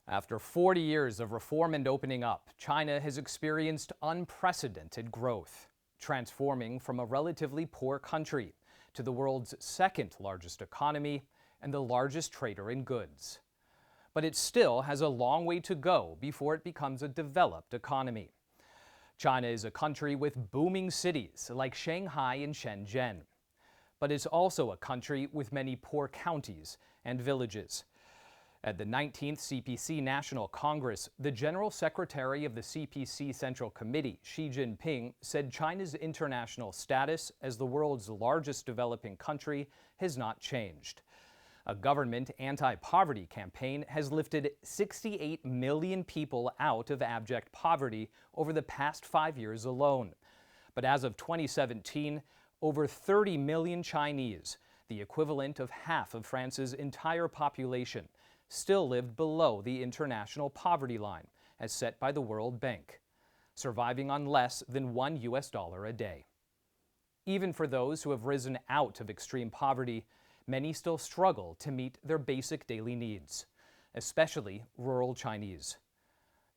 After 40 years of reform and opening up, China has experienced unprecedented growth, transforming from a relatively poor country to the world's second largest economy and the largest trader in goods. But it still has a long way to go before it becomes a developed economy. China is a country with booming cities like Shanghai and Shenzhen. But it's also a country with many poor counties and villages. At the 19th CPC National Congress, the General Secretary of the CPC Central Committee, Xi Jinping, said China's international status as the world's largest developing country has not changed. A government anti-poverty campaign has lifted 68 million people out of abject poverty over the past 5 years alone. But as of 2017, over 30 million Chinese, the equivalent of half of France's entire population, still lived below the international poverty line, as set by the World Bank, surviving on less than $1 a day. Even for those who have risen out of extreme poverty, many still struggle to meet their basic daily needs, especially rural Chinese.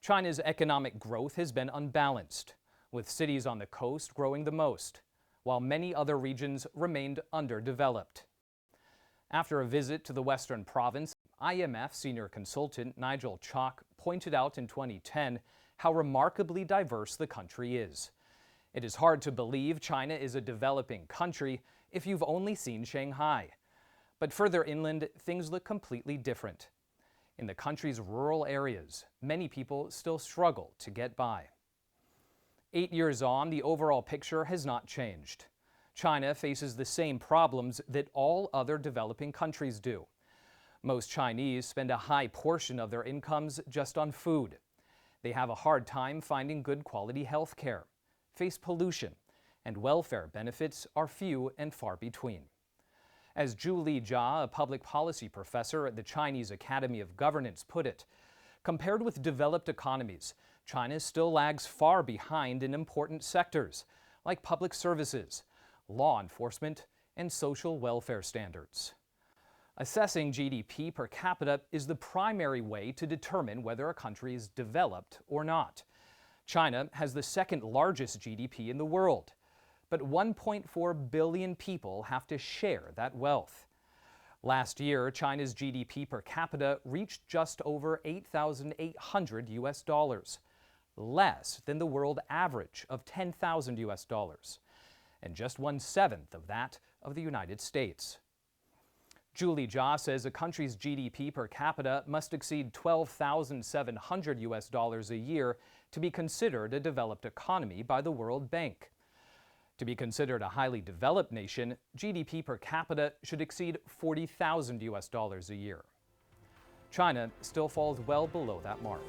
China's economic growth has been unbalanced, with cities on the coast growing the most, while many other regions remained underdeveloped. After a visit to the western province, IMF senior consultant Nigel Chalk pointed out in 2010 how remarkably diverse the country is. It is hard to believe China is a developing country if you've only seen Shanghai. But further inland, things look completely different. In the country's rural areas, many people still struggle to get by. 8 years on, the overall picture has not changed. China faces the same problems that all other developing countries do. Most Chinese spend a high portion of their incomes just on food. They have a hard time finding good quality health care, face pollution, and welfare benefits are few and far between. As Zhu Lijia, a public policy professor at the Chinese Academy of Governance, put it, compared with developed economies, China still lags far behind in important sectors like public services, law enforcement, and social welfare standards. Assessing GDP per capita is the primary way to determine whether a country is developed or not. China has the second largest GDP in the world, but 1.4 billion people have to share that wealth. Last year, China's GDP per capita reached just over $8,800, less than the world average of $10,000, and just 1/7 of that of the United States. Zhu Lijia says a country's GDP per capita must exceed $12,700 a year to be considered a developed economy by the World Bank. To be considered a highly developed nation, GDP per capita should exceed $40,000 a year. China still falls well below that mark.